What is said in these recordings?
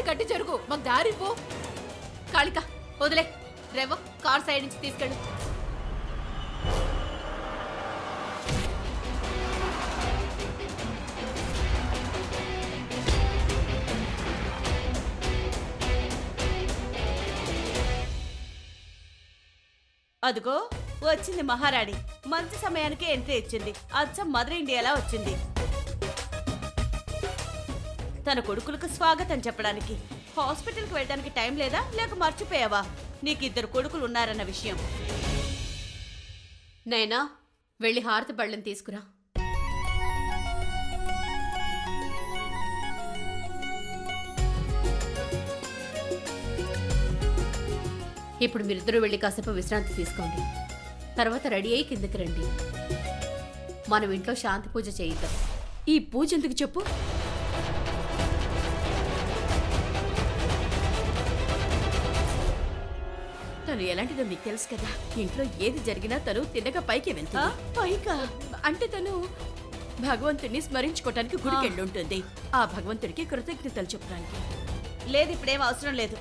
కట్టి జరుగు, మాకు దారి పో. కాళిక వదిలే, రేవో కార్ సైడ్ నుంచి తీసుకెళ్ళు. అదిగో వచ్చింది మహారాణి. మంచి సమయానికి ఎంట్రీ ఇచ్చింది. అచ్చం మదర్ ఇండియాలా వచ్చింది. తన కొడుకులకు స్వాగతం చెప్పడానికి. హాస్పిటల్కి వెళ్ళడానికి టైం లేదా, లేక మర్చిపోయావా నీకు 2 కొడుకులు ఉన్నారన్న విషయం? నైనా వెళ్ళి హారతి బళ్ళని తీసుకురా. ఇప్పుడు మీరిద్దరూ వెళ్ళి కాసేపు విశ్రాంతి తీసుకోండి. తర్వాత రెడీ అయ్యి కిందకి రండి. మనం ఇంట్లో శాంతి పూజ చేయిద్దాం. ఈ పూజ ఎందుకు చెప్పు? తను ఎలాంటిదో మీకు తెలుసు కదా. ఇంట్లో ఏది జరిగినా తను తిన్నగా పైకి వెళ్తుంది. పైకా? అంటే తను భగవంతుడిని స్మరించుకోవటానికి గుడికి వెళ్ళుంటుంది. ఆ భగవంతుడికి కృతజ్ఞతలు చెప్పడానికి. లేదు, ఇప్పుడేం అవసరం లేదు.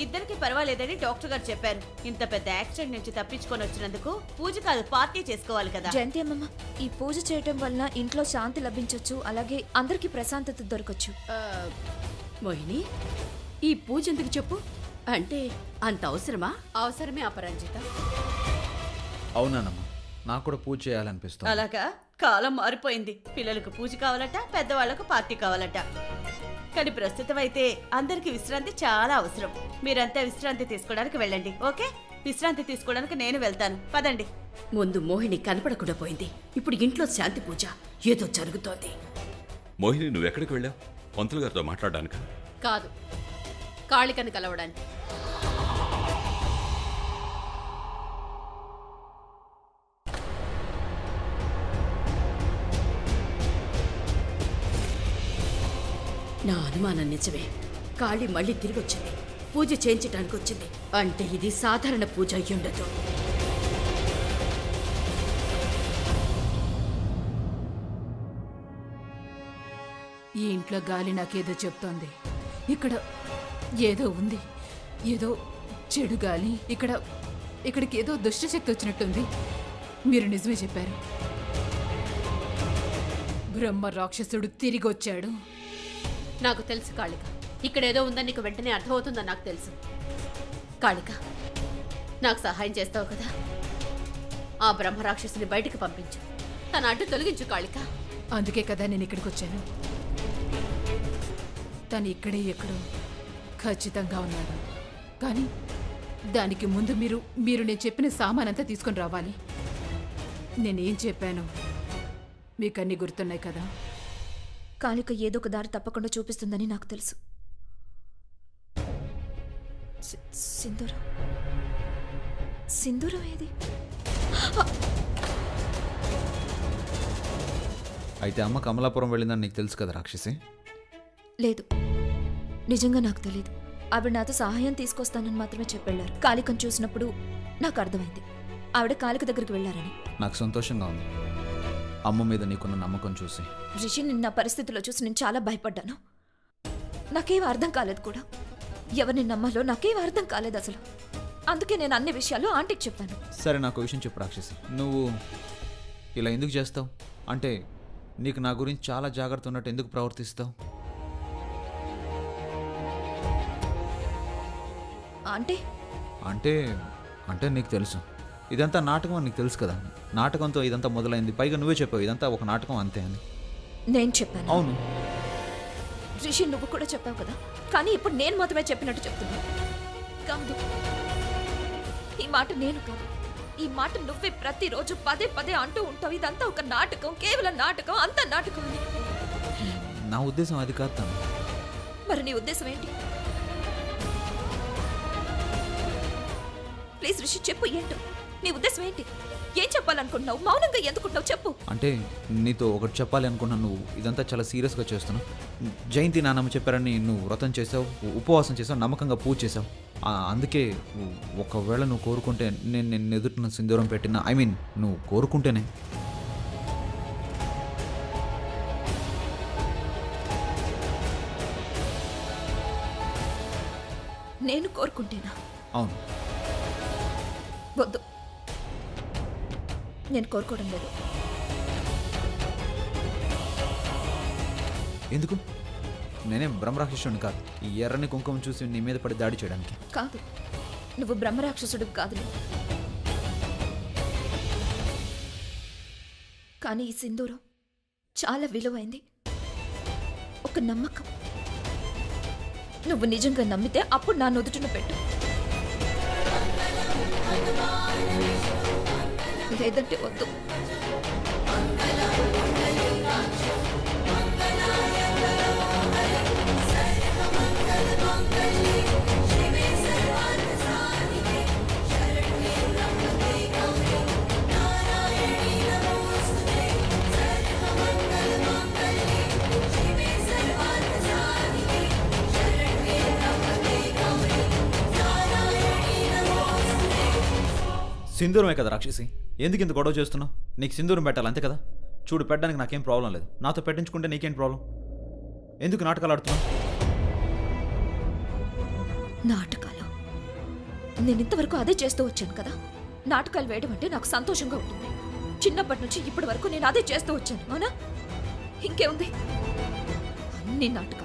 ఇద్దరికి పర్వాలేదని డాక్టర్ గారు చెప్పారు. ఇంత పెద్ద యాక్సిడెంట్ నుంచి తప్పించుకొని వచ్చినందుకు పూజ కాదు, పార్టీ చేసుకోవాలి కదా. జయంతి అమ్మమ్మ, ఈ పూజ చేయటం వలన ఇంట్లో శాంతి లభించొచ్చు, అలాగే అందరికి ప్రశాంతత దొరకచ్చు. మోహిని, ఈ పూజ ఎందుకు చెప్పు? అంటే అంత అవసరమా? అవసరమే అపరంజిత. అవునానమ్మా, నాకు కూడా పూజ చేయాలనిపిస్తుంది. అలాగా? కాలం మారిపోయింది. పిల్లలకు పూజ కావాలట, పెద్దవాళ్లకు పార్టీ కావాలట. కానీ ప్రస్తుతం అయితే అందరికి విశ్రాంతి చాలా అవసరం. మీరంతా విశ్రాంతి తీసుకోవడానికి వెళ్ళండి. ఓకే, విశ్రాంతి తీసుకోవడానికి నేను వెళ్తాను. పదండి. ముందు మోహిని కనపడకుండా పోయింది. ఇప్పుడు ఇంట్లో శాంతి పూజ ఏదో జరుగుతోంది. మోహిని, నువ్వెక్కడికి వెళ్ళావు? పంతులు గారితో మాట్లాడడానికి కాదు, కాళికని కలవడానికి. నా అనుమానం నిజమే. కాళీ మళ్ళీ తిరిగి వచ్చింది. పూజ చేయించడానికి వచ్చింది. అంటే ఇది సాధారణ పూజ అయ్యుండదు. ఈ ఇంట్లో గాలి నాకేదో చెప్తోంది. ఇక్కడ ఏదో ఉంది, ఏదో చెడు గాలి. ఇక్కడికి ఏదో దుష్టశక్తి వచ్చినట్టుంది. మీరు నిజమే చెప్పారు. బ్రహ్మ రాక్షసుడు తిరిగి వచ్చాడు. నాకు తెలుసు కాళిక, ఇక్కడేదో ఉందని నీకు వెంటనే అర్థమవుతుందని నాకు తెలుసు. కాళిక, నాకు సహాయం చేస్తావు కదా? ఆ బ్రహ్మ రాక్షసుని బయటికి పంపించు. తన అడ్డు తొలగించు కాళిక. అందుకే కదా నేను ఇక్కడికి వచ్చాను. తను ఇక్కడే ఎక్కడో ఖచ్చితంగా ఉన్నాడు. కానీ దానికి ముందు మీరు నేను చెప్పిన సామానంతా తీసుకొని రావాలి. నేనేం చెప్పాను మీకు అన్నీ గుర్తున్నాయి కదా? కాళిక ఏదో ఒక దారి తప్పకుండా చూపిస్తుందని నాకు తెలుసు. సింధూరం, సింధూరం ఏది? అయితే అమ్మ కమలాపురం వెళ్ళిందని నీకు తెలుసు కదా రాక్షసి? లేదు, నిజంగా నాకు తెలీదు. ఆవిడ నాతో సహాయం తీసుకొస్తానని మాత్రమే చెప్పెళ్ళారు. కాళికను చూసినప్పుడు నాకు అర్థమైంది ఆవిడ కాళిక దగ్గరికి వెళ్ళారని. నాకు సంతోషంగా ఉంది అమ్మ మీద నీకున్న నమ్మకం చూసి. రిషి, నిన్న పరిస్థితిలో చూసి నేను చాలా భయపడ్డాను. నాకేం అర్థం కాలేదు కూడా. ఎవరిని నమ్మాలో నాకేం అర్థం కాలేదు అసలు. అందుకే నేను అన్ని విషయాలు ఆంటీకి చెప్పాను. సరే, నాకు విషయం చెప్పు రాక్షసి. నువ్వు ఇలా ఎందుకు చేస్తావు? అంటే నీకు నా గురించి చాలా జాగ్రత్త ఉన్నట్టు ఎందుకు ప్రవర్తిస్తావు? అంటే అంటే అంటే నీకు తెలుసు ఇదంతా నాటకం అని నీకు తెలుసు కదా. నాటకంతో ఇదంతా మొదలైంది. పైగా నువ్వే చెప్పావు ఇదంతా ఒక నాటకం అంతే అని. నేను చెప్పాను. అవును రిషి, నువ్వు కూడా చెప్పావు కదా. కానీ ఇప్పుడు నేను మాత్రమే చెప్పినట్టు చెప్తున్నా. కాదు, ఈ మాట నేను కాదు. ఈ మాట నువ్వే ప్రతిరోజు పదే పదే అంటూ ఉంటావు. ఇదంతా ఒక నాటకం, కేవలం నాటకం, అంత నాటకం అని. నా ఉద్దేశం అది కాదు తను. మరి నీ ఉద్దేశం ఏంటి? ప్లీజ్ రిషి, చెప్పు. ఏంటో నీ ఉద్దేశం ఏంటి? ఏం చెప్పాలనుకుంటున్నావు? మౌనంగా ఎందుకుంటున్నావు? చెప్పు. అంటే నీతో ఒకటి చెప్పాలి అనుకున్నాను. నువ్వు ఇదంతా చాలా సీరియస్గా చేస్తున్నావు. జయంతి నాన్నమ్మ చెప్పారని నువ్వు వ్రతం చేసావు, ఉపవాసం చేసావు, నమ్మకంగా పూజ చేసావు. అందుకే ఒకవేళ నువ్వు కోరుకుంటే నేను ఎదుటిన సింధూరం పెట్టిన నువ్వు కోరుకుంటేనే. నేను కోరుకుంటేనా? అవును. వద్దు, నేను కోరుకోవడం లేదు. ఎందుకు? నేనేం బ్రహ్మరాక్షసుని కాదు ఈ ఎర్రని కుంకుమ చూసి నీ మీద పడి దాడి చేయడానికి. కాదు, నువ్వు బ్రహ్మరాక్షసుడు కాదులే. కానీ ఈ సింధూరం చాలా విలువైంది. ఒక నమ్మకం. నువ్వు నిజంగా నమ్మితే అప్పుడు నా నుదుటిన పెట్టు, లేదంటే వద్దు. సింధూరమే కదా రాక్షసి, ఎందుకు ఇంత గొడవ చేస్తున్నావు? నీకు సింధూరం పెట్టాలి అంతే కదా. చూడు, పెట్టడానికి నాకేం ప్రాబ్లం లేదు. నాతో పెట్టించుకుంటే నీకేం ప్రాబ్లం? ఎందుకు నాటకాలు ఆడుతున్నావు? నాటకాలు? నేను ఇంతవరకు అదే చేస్తూ వచ్చాను కదా. నాటకాలు వేయడం అంటే నాకు సంతోషంగా ఉంటుంది. చిన్నప్పటి నుంచి ఇప్పటి వరకు నేను అదే చేస్తూ వచ్చాను, అవునా? ఇంకేముంది, అన్ని నాటకాలే.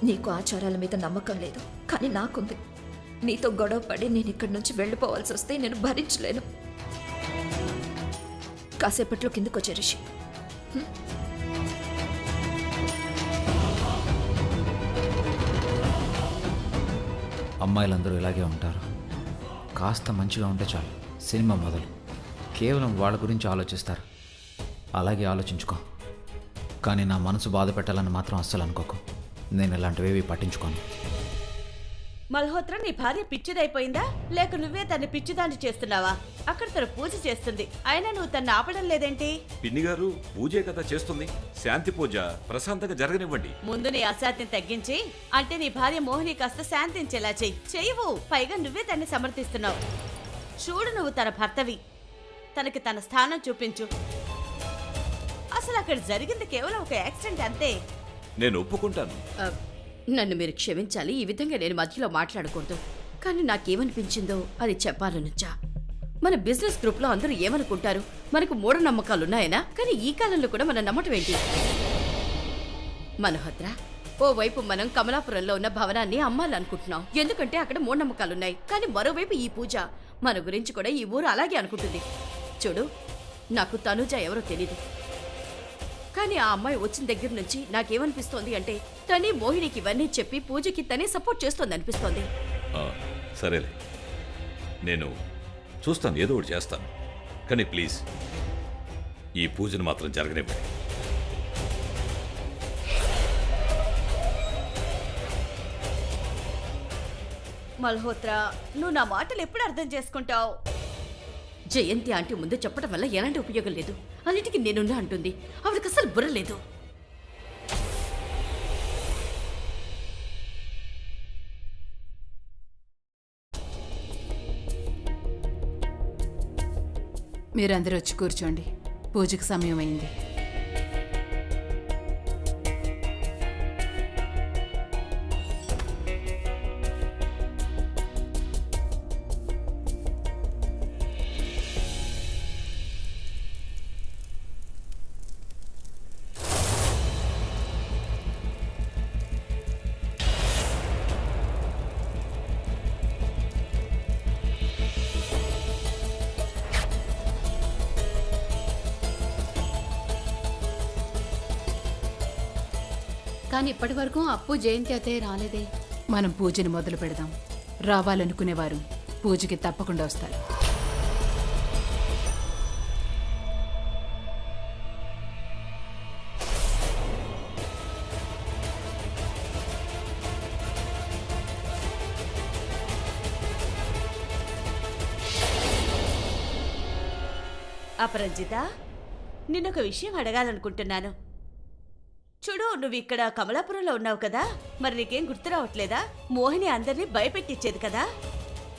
నీకు ఆచారాల మీద నమ్మకం లేదు, కానీ నాకుంది. నీతో గొడవ పడి నేను ఇక్కడి నుంచి వెళ్ళిపోవాల్సి వస్తే నేను భరించలేను. కాసేపట్లో కిందకొచ్చే రిషి. అమ్మాయిలందరూ ఇలాగే ఉంటారు. కాస్త మంచిగా ఉంటే చాలు, సినిమా మొదలు. కేవలం వాళ్ళ గురించి ఆలోచిస్తారు. అలాగే ఆలోచించుకో, కానీ నా మనసు బాధ పెట్టాలని మాత్రం అస్సలు అనుకోకు. నేను ఇలాంటివేవి పట్టించుకోను. మల్హోత్రా, నీ భార్య పిచ్చిదైపోయిందా లేక నువ్వే తన్ని పిచ్చిదాన్ని చేస్తున్నావా? అక్కడ తను పూజ చేస్తుంది, అయినా నువ్వు తన్ని ఆపడం లేదేంటి? పిన్ని గారు పూజే కదా చేస్తుంది, శాంతి పూజ ప్రశాంతంగా జరగనివ్వండి. ముందు నీ అశాంతిని తగ్గించి, అంటే నీ భార్య మోహిని కాస్త శాంతించేలా చెయ్యవు. పైగా నువ్వే తన్ని సమర్థిస్తున్నావు. చూడు, నువ్వు తన భర్తవి, తనకి తన స్థానం చూపించు. అసలు అక్కడ జరిగింది కేవలం ఒక యాక్సిడెంట్ అంతే. నేను ఒప్పుకుంటాను. నన్ను మీరు క్షమించాలి, ఈ విధంగా నేను మధ్యలో మాట్లాడకూడదు. కానీ నాకేమనిపించిందో అది చెప్పాలనుంచా. మన బిజినెస్ గ్రూప్ లో అందరూ ఏమనుకుంటారు? మనకు మూఢనమ్మకాలున్నాయనా? కానీ ఈ కాలంలో కూడా మనం నమ్మటం ఏంటి? మనోహత్ర, ఓవైపు మనం కమలాపురంలో ఉన్న భవనాన్ని అమ్మాలనుకుంటున్నాం, ఎందుకంటే అక్కడ మూఢనమ్మకాలున్నాయి. కానీ మరోవైపు ఈ పూజ మన గురించి కూడా ఈ ఊరు అలాగే అనుకుంటుంది. చూడు, నాకు తనుజ ఎవరో తెలీదు, కానీ ఆ అమ్మాయి వచ్చిన దగ్గర నుంచి నాకేమనిపిస్తోంది అంటే తనే మోహినికి ఇవన్నీ చెప్పి పూజకి తనే సపోర్ట్ చేస్తోంది అనిపిస్తోంది. సరేలే, నేను చూస్తాను, ఏదో ఒకటి చేస్తాను. కానీ ప్లీజ్ ఈ పూజను మాత్రం జరగనివ్వండి. మల్హోత్రా, నువ్వు నా మాటలు ఎప్పుడు అర్థం చేసుకుంటావు? జయంతి ఆంటీ ముందు చెప్పడం వల్ల ఎలాంటి ఉపయోగం లేదు. అన్నిటికీ నేనున్నా అంటుంది. ఆవిడకి అసలు బుర్ర లేదు. మీరందరూ వచ్చి కూర్చోండి, పూజకి సమయం అయింది. కానీ ఇప్పటి వరకు అప్పు జయంతి అత్తయ్య రాలేదే. మనం పూజని మొదలు పెడదాం. రావాలనుకునేవారు పూజకి తప్పకుండా వస్తారు. అపరంజిత, నిన్నొక విషయం అడగాలనుకుంటున్నాను. చూడు, నువ్వు ఇక్కడ కమలాపురంలో ఉన్నావు కదా, మరి నీకేం గుర్తు రావట్లేదా? మోహిని అందరినీ భయపెట్టించేది కదా,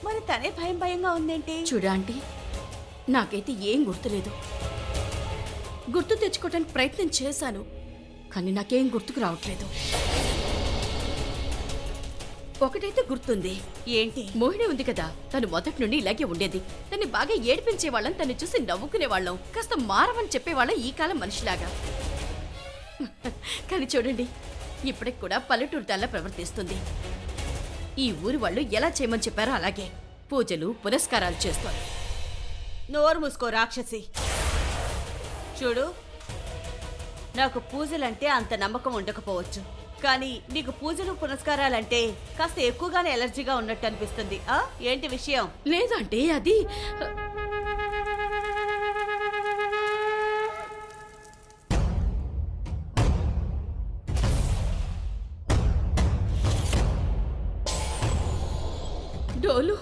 మరి తనే భయంగా ఉందేంటి? చూడా ఆంటీ, నాకైతే ఏం గుర్తులేదు. గుర్తు తెచ్చుకోవడానికి ప్రయత్నం చేశాను, కానీ నాకేం గుర్తుకు రావట్లేదు. ఒకటైతే గుర్తుంది. ఏంటి? మోహిని ఉంది కదా, తను మొదటి నుండి ఇలాగే ఉండేది. తన్ని బాగా ఏడిపించేవాళ్ళం, తన్ని చూసి నవ్వుకునేవాళ్ళం, కాస్త మారమని చెప్పేవాళ్ళం ఈ కాలం మనిషిలాగా. కానీ చూడండి, ఇప్పటికి కూడా పల్లెటూరు దాల్లా ప్రవర్తిస్తుంది. ఈ ఊరి వాళ్ళు ఎలా చేయమని చెప్పారో అలాగే పూజలు పునస్కారాలు చేస్తారు. నోరు మూసుకో రాక్షసి. చూడు, నాకు పూజలంటే అంత నమ్మకం ఉండకపోవచ్చు, కానీ నీకు పూజలు పునస్కారాలంటే కాస్త ఎక్కువగానే ఎలర్జీగా ఉన్నట్టు అనిపిస్తుంది. ఏంటి విషయం? లేదంటే అది డోలు.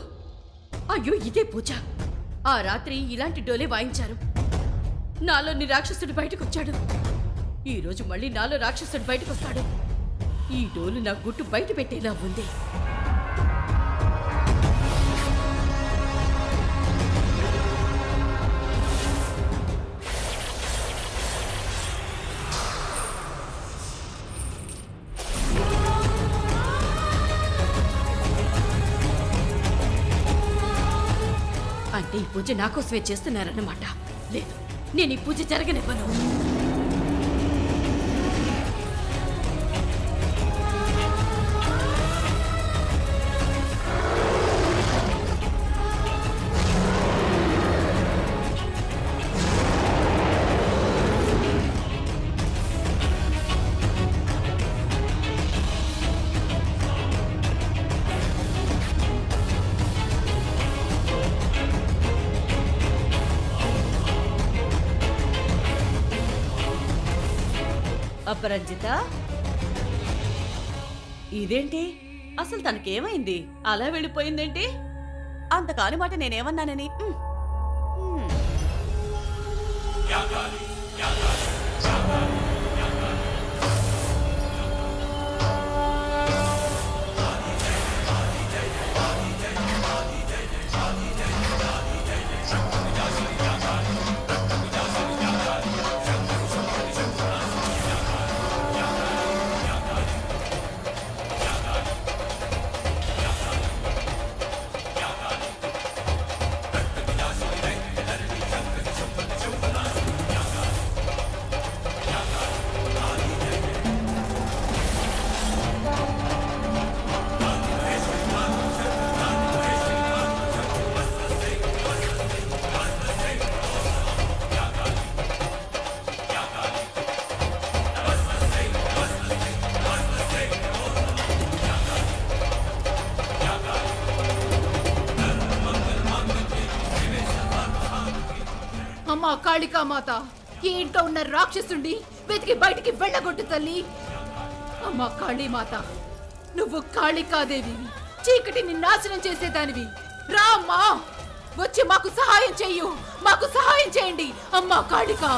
అయ్యో, ఇదే పూజ. ఆ రాత్రి ఇలాంటి డోలే వాయించారు. నాలోని రాక్షసుడు బయటకు వచ్చాడు. ఈ రోజు మళ్ళీ నాలో రాక్షసుడు బయటకు వస్తాడు. ఈ డోలు నా గుట్టు బయట పెట్టేలా ఉంది. అంటే ఈ పూజ నాకోసమే చేస్తున్నారన్నమాట. లేదు, నేను ఈ పూజ జరగనివ్వను. అపరంజిత, ఇదేంటి? అసలు తనకేమైంది? అలా వెళ్ళిపోయిందేంటి? అంత కాని మాట నేనేమన్నానని? అమ్మా కాళికామాత, ఈ ఇంట్లో ఉన్న రాక్షసుండి వెతికి బయటికి వెళ్ళగొట్టు తల్లి. అమ్మా కాళీమాత, నువ్వు కాళికాదేవి, చీకటిని నాశనం చేసేదానివి. రా అమ్మా, వచ్చి మాకు సహాయం చెయ్యు, మాకు సహాయం చేయండి అమ్మా కాళికా.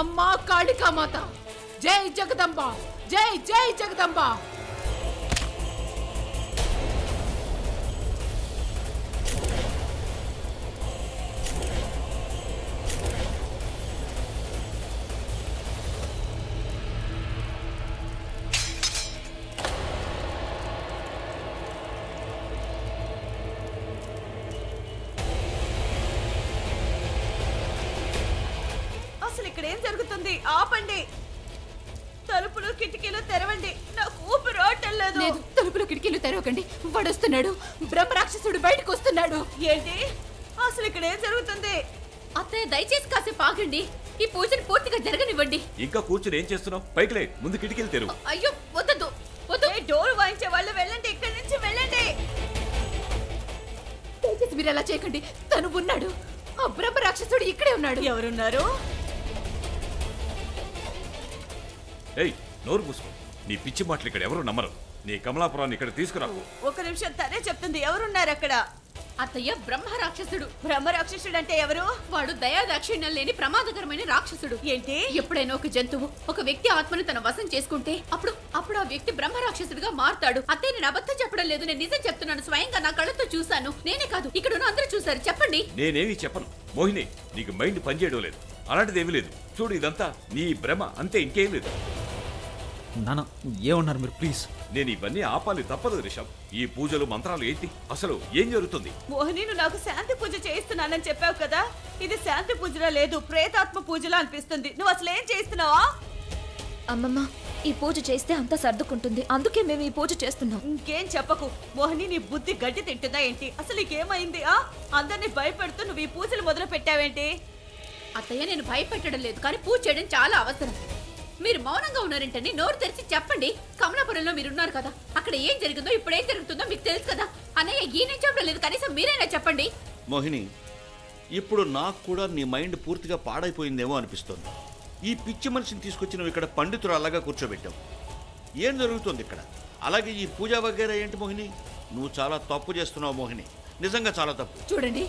అమ్మా కాళికామాత, జై జగదంబ, జై జై జగదంబ. ఇక్కడ ఏం జరుగుతుంది? ఆపండి, తలుపులు కిటికీలు తెరవండి, నాకు ఊపిరి రావటం లేదు. లేదు, తలుపులు కిటికీలు తెరవకండి. వాడు వస్తున్నాడు, బ్రహ్మరాక్షసుడు బయటకు వస్తున్నాడు. ఏంటి అసలు ఇక్కడ ఏం జరుగుతుంది? అత్తయ్య దయచేసి కాసేపు ఆగండి. ఈ పూజను పూర్తిగా జరగనివ్వండి. ఇంకా కూర్చుని ఏం చేస్తున్నావు? పైకిలే, ముందు కిటికీలు తెరువు. అయ్యో వద్దు వద్దు. డోర్ వాయించే వాళ్ళు వెళ్ళండి, ఇక్కడి నుంచి వెళ్ళండి. దయచేసి మీరు అలా చేయకండి. తను ఉన్నాడు, ఆ బ్రహ్మరాక్షసుడు ఇక్కడే ఉన్నాడు. ఎవరున్నారు? ఏయ్, నోరు మూసుకో. నీ పిచ్చి మాటలు ఇక్కడ ఎవరు నమ్మరు. నీ కమలాపురాన్ని ఇక్కడ తీసుకురా. ఒక నిమిషం, తనే చెప్తుంది. ఎవరున్నారు అక్కడ? అత్తయ్య బ్రహ్మ రాక్షసుడు. బ్రహ్మ రాక్షసుడు అంటే ఎవరు? వాడు దయాదాక్షిణ్యం లేని ప్రమాదకరమైన రాక్షసుడు. ఏంటి? ఎప్పుడైనా ఒక జంతువు ఒక వ్యక్తి ఆత్మను తన వశం చేసుకుంటే అప్పుడు ఆ వ్యక్తి బ్రహ్మ రాక్షసుడిగా మారతాడు. అత్తయ్య నేను అబద్ధం చెప్పడం లేదు, నేను నిజం చెప్తున్నాను. స్వయంగా నా కళ్ళతో చూశాను. నేనే కాదు, ఇక్కడ ఉన్న అందరూ చూశారు. చెప్పండి. నేనేమి చెప్పను. మోహిని, నీకు మైండ్ పనిచేయడం లేదు. అలాంటిదేమీ లేదు. చూడు, ఇదంతా నీ భ్రమ అంతే, ఇంకేం లేదు. నాన్న ఏమన్నారు మీరు? ప్లీజ్. నేను ఇవన్నీ ఆపాలి, తప్పదు రిషబ్. ఈ పూజలు మంత్రాలు ఏంటి? అసలు ఏం జరుగుతుంది? మోహిని, నువ్వు నాకు శాంతి పూజ చేయిస్తున్నానని చెప్పావు కదా. ఇది శాంతి పూజలా లేదు, ప్రేతాత్మ పూజలా అనిపిస్తుంది. నువ్వు అసలు ఏం చేస్తున్నావా? అమ్మమ్మ, ఈ పూజ చేస్తే అంతా సర్దుకుంటుంది, అందుకే మేము ఈ పూజ చేస్తున్నాం. ఇంకేం చెప్పకు మోహిని. నీ బుద్ధి గడ్డి తింటుందా ఏంటి? అసలు నీకేమైంది? అందరినీ భయపెడుతూ నువ్వు ఈ పూజలు మొదలు పెట్టావేంటి? అత్తయ్య నేను భయపెట్టడం లేదు, కానీ పూజ చేయడం చాలా అవసరం. మీరు మౌనంగా ఉన్నారంటండి. నోరు తెరిచి చెప్పండి. కమలాపురంలో మీరున్నారు కదా, అక్కడ ఏం జరిగిందో ఇప్పుడు ఏం జరుగుతుందో మీకు తెలుసు కదా. అన్నయ్య ఈయన చెప్పడం లేదు, కనీసం మీరైనా చెప్పండి. మోహిని, ఇప్పుడు నాకు కూడా నీ మైండ్ పూర్తిగా పాడైపోయిందేమో అనిపిస్తోంది. ఈ పిచ్చి మనిషిని తీసుకొచ్చి నువ్వు ఇక్కడ పండితురాలాగా కూర్చోబెట్టావు. ఏం జరుగుతుంది ఇక్కడ? అలాగే ఈ పూజ వగేరా ఏంటి మోహిని? నువ్వు చాలా తప్పు చేస్తున్నావు మోహిని, నిజంగా చాలా తప్పు. చూడండి,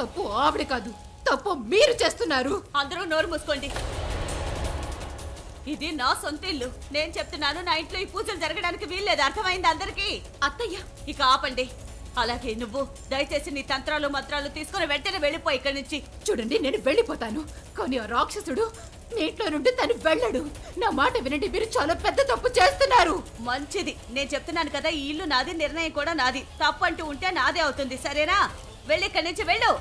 తప్పు ఆవిడ కాదు, తప్పు మీరు చేస్తున్నారు. అందరూ నోరు మూసుకోండి. ఇది నా సొంత ఇల్లు. నేను చెప్తున్నాను, నా ఇంట్లో ఈ పూజలు జరగడానికి వీల్లేదు. అర్థమైంది అందరికీ? అత్తయ్య ఇక ఆపండి. అలాగే నువ్వు దయచేసి నీ తంత్రాలు మంత్రాలు తీసుకుని వెంటనే వెళ్ళిపో ఇక్కడి నుంచి. చూడండి, నేను వెళ్ళిపోతాను, కానీ ఆ రాక్షసుడు మీ ఇంట్లో నుండి తను వెళ్ళడు. నా మాట వినండి, మీరు చాలా పెద్ద తప్పు చేస్తున్నారు. మంచిది, నేను చెప్తున్నాను కదా, ఈ ఇల్లు నాది, నిర్ణయం కూడా నాది. తప్పు అంటూ ఉంటే నాదే అవుతుంది, సరేనా? వెళ్ళి ఇక్కడి నుంచి వెళ్ళు,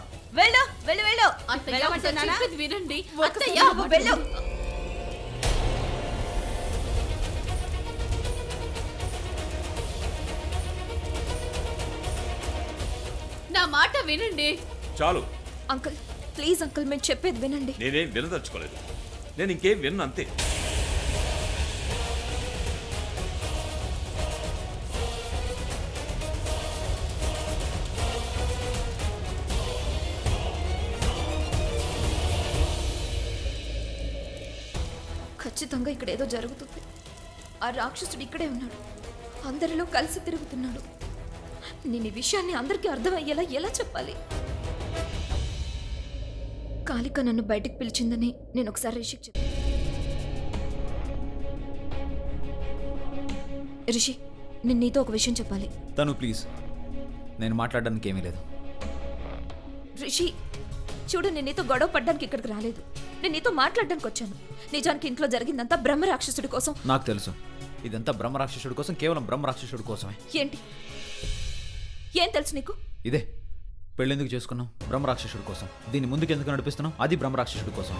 వెళ్ళు, వెళ్ళు, వెళ్ళు. అత్తయ్య వెళ్ళమంటున్నానా? చెప్పేది వినండి. ఒక్కసారి అత్తయ్య నువ్వు వెళ్ళు. నా మాట వినండి. చాలు, అంకుల్ ప్లీజ్ అంకుల్, మేము చెప్పేది వినండి. నేనేం వినదలుచుకోలేదు. నేను ఇంకేం విన్ను, అంతే. ఖచ్చితంగా ఇక్కడ ఏదో జరుగుతుంది. ఆ రాక్షసుడు ఇక్కడే ఉన్నాడు, అందరిలో కలిసి తిరుగుతున్నాడు. నేను ఈ విషయాన్ని అందరికీ అర్థమయ్యేలా ఎలా చెప్పాలి? కాళిక నన్ను బయటికి పిలిచిందని నేను ఒకసారి రిషికి చెప్పాను. రిషి, నేను నీతో ఒక విషయం చెప్పాలి. తను ప్లీజ్, నేను మాట్లాడడానికి ఏమీ లేదు. రిషి చూడు, నేను నీతో గొడవ పడ్డానికి ఇక్కడికి రాలేదు, నేను నీతో మాట్లాడడానికి వచ్చాను. నిజానికి ఇంట్లో జరిగిందంతా బ్రహ్మ రాక్షసుడి కోసం. నాకు తెలుసు, ఇదంతా బ్రహ్మరాక్షసుడి కోసం, కేవలం బ్రహ్మరాక్షసుడి కోసమే. ఏంటి? ఏం తెలుసు నీకు? ఇదే పెళ్ళెందుకు చేసుకున్నాం? బ్రహ్మరాక్షసుడి కోసం. దీన్ని ముందుకు ఎందుకు నడిపిస్తున్నాం? అది బ్రహ్మరాక్షసుడి కోసం.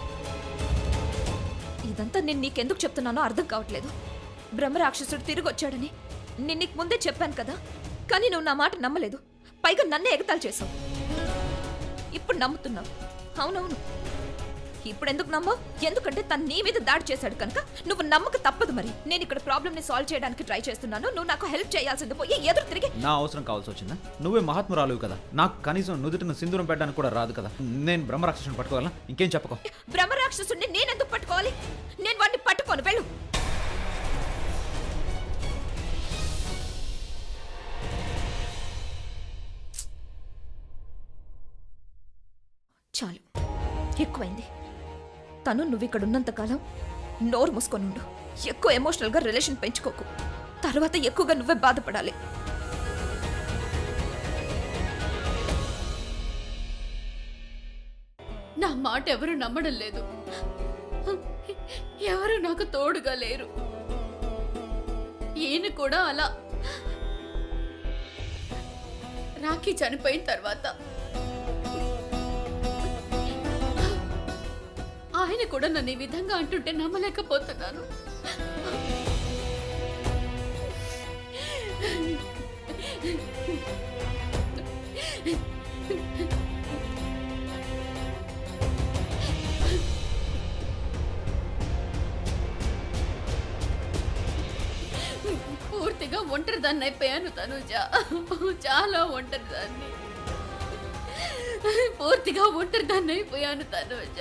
ఇదంతా నేను నీకెందుకు చెప్తున్నానో అర్థం కావట్లేదు. బ్రహ్మరాక్షసుడు తిరిగి వచ్చాడని నేను నీకు ముందే చెప్పాను కదా, కానీ నువ్వు నా మాట నమ్మలేదు. పైగా నన్నే ఎగతాళి చేసావు. ఇప్పుడు నమ్ముతున్నావు. అవునవును, ఇప్పుడు ఎందుకు నమ్మవు? ఎందుకంటే తను నీ మీద దాడి చేశాడు కనుక నువ్వు నమ్మక తప్పదు. మరి నేను ఇక్కడ ప్రాబ్లమ్ ని సాల్వ్ చేయడానికి ట్రై చేస్తున్నాను, నువ్వు నాకు హెల్ప్ చేయాల్సింది పోయి ఎదురు తిరిగి నా అవసరం కావాల్సి వచ్చిందా? నువ్వే మహాత్మురాలు కదా, నాకు కనీసం నుదుటిన సింధూరం పెట్టడానికి కూడా రాదు కదా. నేను బ్రహ్మరాక్షసుని పట్టుకోవాలా? ఇంకేం చెప్పకో. బ్రహ్మరాక్షసుడిని నేనెందుకు పట్టుకోవాలి? నేను వాడిని పట్టుకోను. వెళ్ళు. చాలు, ఎక్కువైంది. తను నువ్వు ఇక్కడ ఉన్నంతకాలం నోరు మూసుకొని ఉండు. ఎక్కువ ఎమోషనల్గా రిలేషన్ పెంచుకోకు, తర్వాత ఎక్కువగా నువ్వే బాధపడాలి. నా మాట ఎవరు నమ్మడం లేదు. ఎవరు నాకు తోడుగా లేరు. ఈయన కూడా అలా. రాఖీ చనిపోయిన తర్వాత ఆ ఆయన కూడా నన్ను ఈ విధంగా అంటుంటే నమ్మలేకపోతున్నాను. పూర్తిగా ఒంటరిదాన్ని అయిపోయాను తనుజ. చాలా ఒంటరిదాన్ని, పూర్తిగా ఒంటరిదాన్ని అయిపోయాను తనుజ.